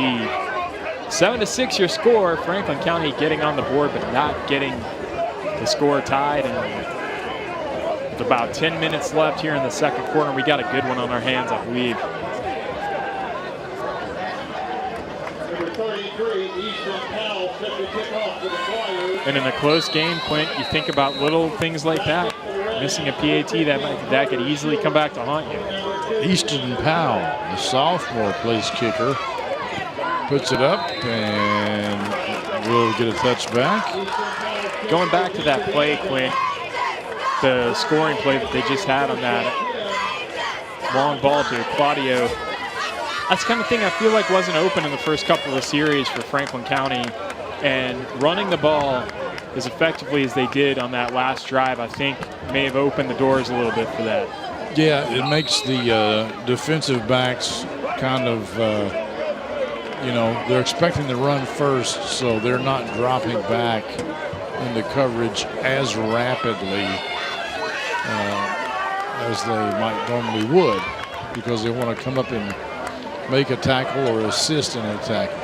Speaker 2: 7-6 your score. Franklin County getting on the board, but not getting the score tied, and with about 10 minutes left here in the second quarter, we got a good one on our hands, I believe.
Speaker 1: 33, Easton Powell set the kickoff for the Flyers.
Speaker 2: And in a close game, Quint, you think about little things like that. Missing a PAT, that could easily come back to haunt you.
Speaker 3: Easton Powell, the sophomore place kicker, puts it up and will get a touchback.
Speaker 2: Going back to that play, Quint, the scoring play that they just had on that long ball to Claudio, that's the kind of thing I feel like wasn't open in the first couple of the series for Franklin County. And running the ball as effectively as they did on that last drive, I think may have opened the doors a little bit for that.
Speaker 3: Yeah, it makes the defensive backs kind of, they're expecting to run first, so they're not dropping back into coverage as rapidly as they might normally would, because they want to come up and make a tackle or assist in a tackle.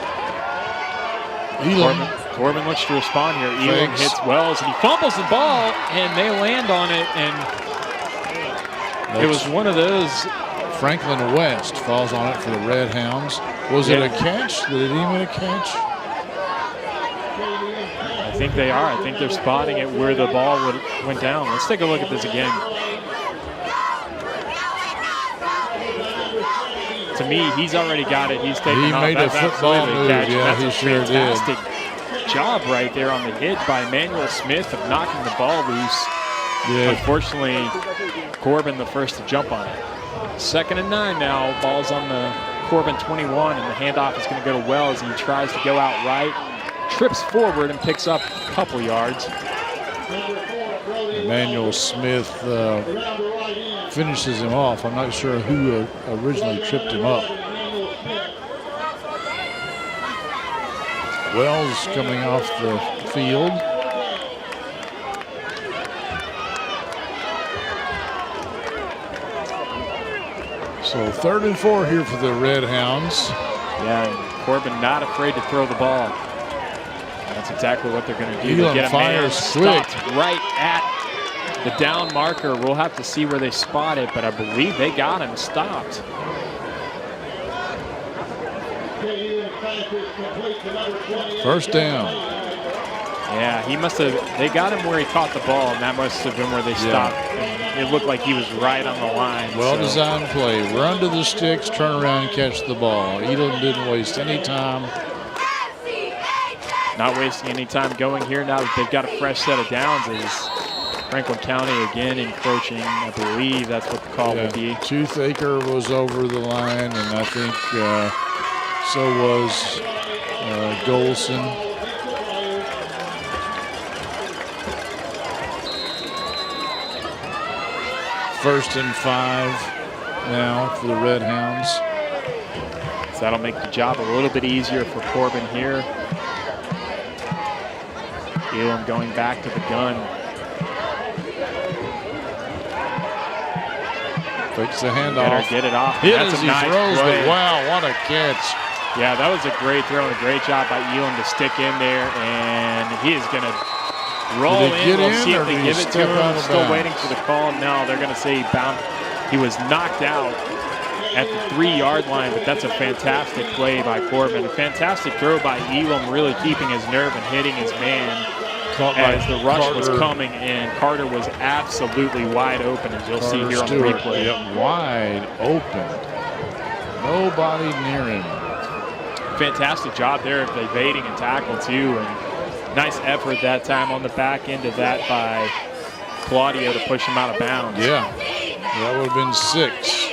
Speaker 2: Corbin looks to respond here. Elam hits Wells, and he fumbles the ball, and they land on it, and it was one of those.
Speaker 3: Franklin West falls on it for the Red Hounds. Was it a catch? Did it even a catch?
Speaker 2: I think they are. I think they're spotting it where the ball went down. Let's take a look at this again. To me, he's already got it. He's taken off.
Speaker 3: He made a football move.
Speaker 2: Catch.
Speaker 3: Yeah,
Speaker 2: That's
Speaker 3: he sure
Speaker 2: fantastic job right there on the hit by Emmanuel Smith of knocking the ball loose. Yeah. Unfortunately, Corbin the first to jump on it. 2nd and 9 now. Ball's on the Corbin 21, and the handoff is going to go to Wells. He tries to go out right, trips forward, and picks up a couple yards.
Speaker 3: Emmanuel Smith finishes him off. I'm not sure who originally tripped him up. Wells coming off the field. So 3rd and 4 here for the Red Hounds.
Speaker 2: Yeah, and Corbin not afraid to throw the ball. That's exactly what they're going to do.
Speaker 3: They get a man stopped
Speaker 2: right at the down marker. We'll have to see where they spot it, but I believe they got him stopped.
Speaker 3: First down.
Speaker 2: Yeah, he must have. They got him where he caught the ball, and that must have been where they stopped. And it looked like he was right on the line.
Speaker 3: Well-designed play. Run to the sticks, turn around, and catch the ball. Elam didn't waste any time.
Speaker 2: Not wasting any time going here now that they've got a fresh set of downs. Is Franklin County again encroaching? I believe that's what the call would be.
Speaker 3: Toothaker was over the line, and I think so was Golson. First and 5 now for the Red Hounds.
Speaker 2: So that'll make the job a little bit easier for Corbin here. Elam going back to the gun.
Speaker 3: Fakes the handoff.
Speaker 2: Better get it off.
Speaker 3: Hit
Speaker 2: That's
Speaker 3: as
Speaker 2: a
Speaker 3: he
Speaker 2: nice
Speaker 3: throws,
Speaker 2: play.
Speaker 3: but wow, what a catch.
Speaker 2: Yeah, that was a great throw and a great job by Elam to stick in there, and he is going to roll in. We'll see if they give it to him. Still waiting for the call. No, they're going to say he was knocked out at the 3-yard line, but that's a fantastic play by Corbin. A fantastic throw by Elam, really keeping his nerve and hitting his man as the rush was coming, and Carter was absolutely wide open, as you'll see here on the replay.
Speaker 3: Yep, wide open. Nobody near him.
Speaker 2: Fantastic job there of evading and tackle too, and nice effort that time on the back end of that by Claudio to push him out of bounds.
Speaker 3: Yeah, that would have been 6.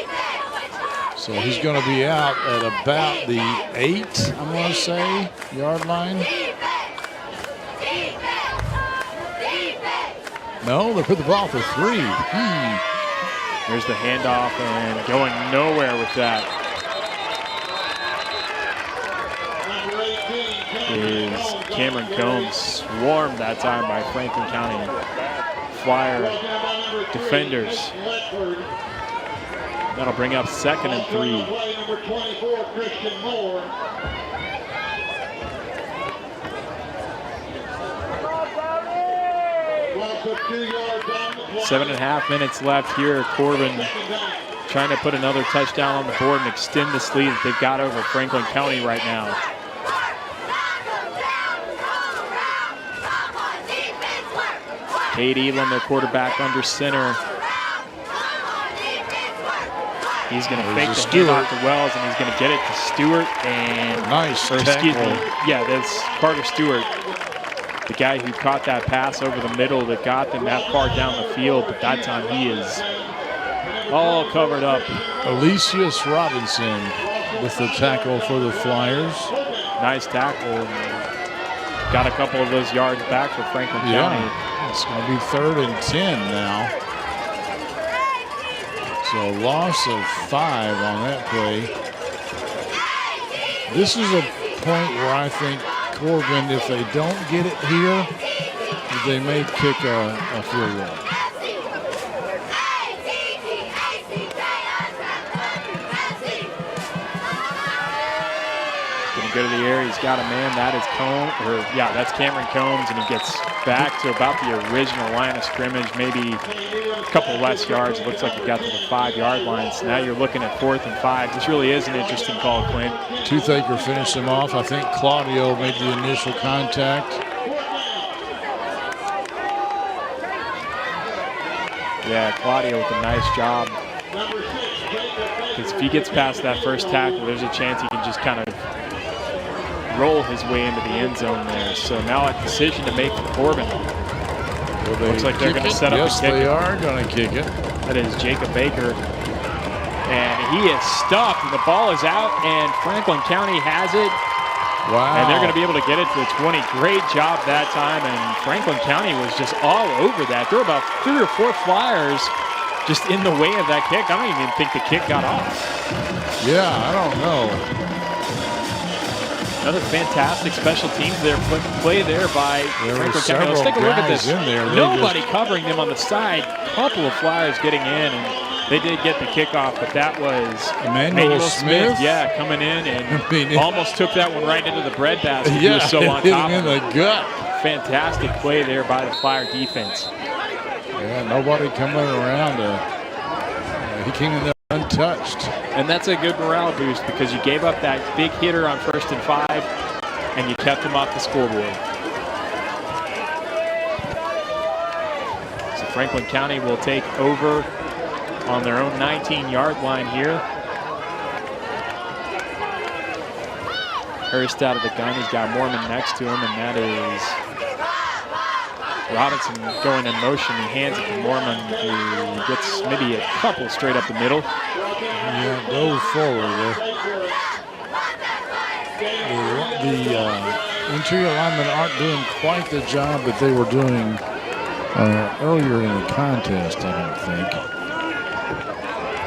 Speaker 3: So he's going to be out at about the 8, I'm going to say, yard line. No, they put the ball for 3.
Speaker 2: There's the handoff and going nowhere with that. Is Cameron Combs swarmed that time by Franklin County Flyer defenders. That'll bring up 2nd and 3. 7.5 minutes left here. Corbin trying to put another touchdown on the board and extend this lead that they've got over Franklin County right now. Cade Elam, their quarterback, under center. He's going to fake the handoff to Wells, and he's going to get it to Stewart. And excuse me, yeah, that's Carter Stewart, the guy who caught that pass over the middle that got them that far down the field. But that time he is all covered up.
Speaker 3: Alicius Robinson with the tackle for the Flyers.
Speaker 2: Nice tackle. Got a couple of those yards back for Franklin County.
Speaker 3: It's going to be 3rd and 10 now. So a loss of 5 on that play. This is a point where I think Corbin, if they don't get it here, they may kick a field goal.
Speaker 2: Go to the air. He's got a man. That is that's Cameron Combs, and he gets back to about the original line of scrimmage, maybe a couple less yards. It looks like he got to the 5-yard line. So now you're looking at 4th and 5. This really is an interesting call, Clint.
Speaker 3: Toothaker finished him off. I think Claudio made the initial contact.
Speaker 2: Yeah, Claudio with a nice job. Because if he gets past that first tackle, there's a chance he can just kind of roll his way into the end zone there. So now a decision to make for Corbin. Looks like they're going to set up
Speaker 3: a kick. Yes, they are going to kick it.
Speaker 2: That is Jacob Baker. And he is stuffed, and the ball is out, and Franklin County has it.
Speaker 3: Wow.
Speaker 2: And they're going to be able to get it to the 20. Great job that time, and Franklin County was just all over that. There were about 3 or 4 Flyers just in the way of that kick. I don't even think the kick got off.
Speaker 3: Yeah, I don't know.
Speaker 2: Another fantastic special teams play there by Franklin County. Let's take a look at this. Nobody covering them on the side. Couple of Flyers getting in, and they did get the kickoff, but that was Emmanuel Smith. Yeah, coming in and almost took that one right into the breadbasket. He was so on top
Speaker 3: in the gut.
Speaker 2: Fantastic play there by the Flyer defense.
Speaker 3: Yeah, nobody coming around. He came in there untouched.
Speaker 2: And that's a good morale boost because you gave up that big hitter on 1st and 5 and you kept him off the scoreboard. So Franklin County will take over on their own 19-yard line here. Hurst out of the gun. He's got Mormon next to him, and that is Robinson going in motion. He hands it to Mormon, who gets maybe a couple straight up the middle.
Speaker 3: Yeah, go forward. The interior linemen aren't doing quite the job that they were doing earlier in the contest, I don't think.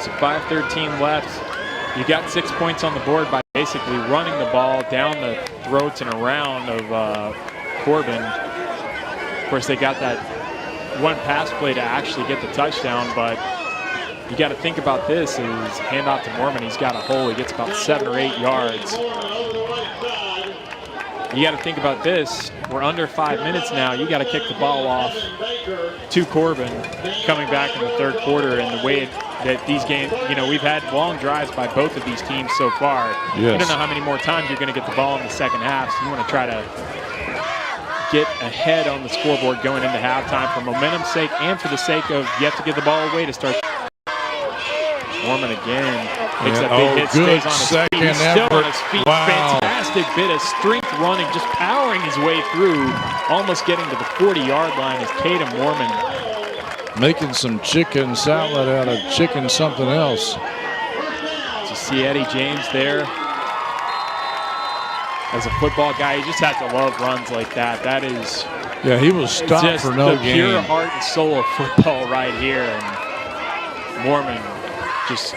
Speaker 2: So 5:13 left. You got 6 points on the board by basically running the ball down the throats and around of Corbin. Of course, they got that one pass play to actually get the touchdown, but you got to think about this is handoff to Mormon. He's got a hole. He gets about 7 or 8 yards. You got to think about this. We're under 5 minutes now. You got to kick the ball off to Corbin coming back in the 3rd quarter. And the way that these games, we've had long drives by both of these teams so far.
Speaker 3: Yes.
Speaker 2: You don't know how many more times you're going to get the ball in the second half. So you want to try to get ahead on the scoreboard going into halftime for momentum's sake and for the sake of you have to give the ball away to start. Mormon again makes that big hit, stays on his feet. He's still on his feet. Wow. Fantastic bit of strength running, just powering his way through, almost getting to the 40-yard line is Caden Mormon.
Speaker 3: Making some chicken salad out of chicken something else.
Speaker 2: You see Eddie James there. As a football guy, you just have to love runs like that. That is,
Speaker 3: yeah, he was stopped for no gain.
Speaker 2: Pure heart and soul of football right here. And Mormon, just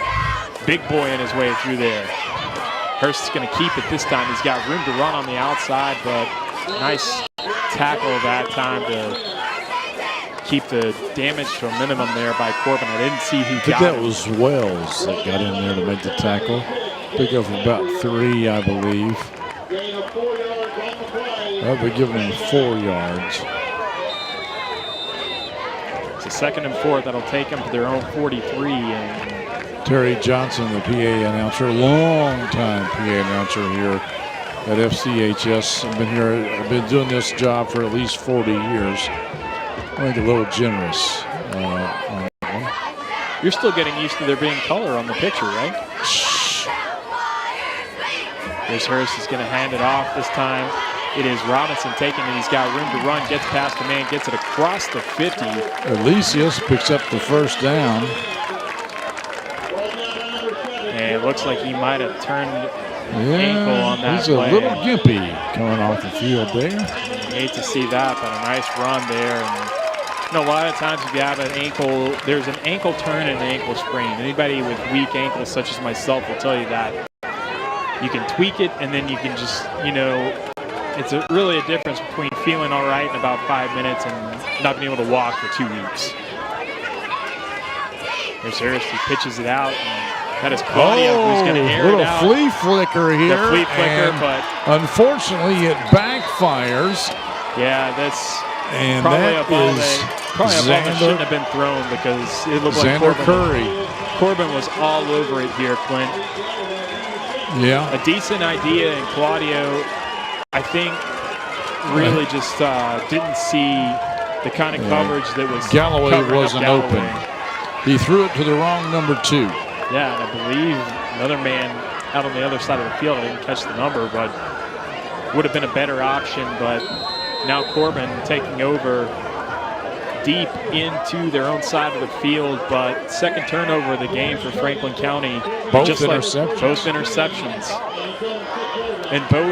Speaker 2: big boy in his way through there. Hurst is going to keep it this time. He's got room to run on the outside, but nice tackle that time to keep the damage to a minimum there by Corbin. I didn't see who got it.
Speaker 3: I think that was Wells that got in there to make the tackle. Pick up about 3, I believe. They'll be giving him 4 yards.
Speaker 2: It's a 2nd and 4 that'll take them to their own 43. And
Speaker 3: Terry Johnson, the PA announcer, long-time PA announcer here at FCHS. I've been doing this job for at least 40 years. I think a little generous. On that one.
Speaker 2: You're still getting used to there being color on the picture, right? Here's Hurst is going to hand it off this time. It is Robinson taking it. He's got room to run, gets past the man, gets it across the 50.
Speaker 3: Alicius picks up the first down.
Speaker 2: And it looks like he might have turned ankle on that
Speaker 3: he's
Speaker 2: play.
Speaker 3: a little gimpy coming off the field there.
Speaker 2: You hate to see that, but a nice run there. And, you know, a lot of times if you have an ankle, there's an ankle turn and an ankle sprain. Anybody with weak ankles such as myself will tell you that. You can tweak it, and then you can just, you know, it's really a difference between feeling all right in about 5 minutes and not being able to walk for 2 weeks. There's Harris, he pitches it out. And that is Claudia who's going to air it out.
Speaker 3: Little flea flicker here.
Speaker 2: The flea flicker, but
Speaker 3: unfortunately it backfires.
Speaker 2: Yeah, that's
Speaker 3: and
Speaker 2: probably
Speaker 3: that
Speaker 2: a ball
Speaker 3: is
Speaker 2: that shouldn't have been thrown because it looked like Corbin was all over it here, Clint.
Speaker 3: Yeah.
Speaker 2: A decent idea, and Claudio, I think, really just didn't see the kind of coverage that was
Speaker 3: Galloway wasn't open. He threw it to the wrong number 2.
Speaker 2: Yeah, and I believe another man out on the other side of the field, I didn't catch the number, but would have been a better option. But now Corbin taking over deep into their own side of the field, but second turnover of the game for Franklin County.
Speaker 3: Both
Speaker 2: just
Speaker 3: interceptions.
Speaker 2: Both interceptions. And both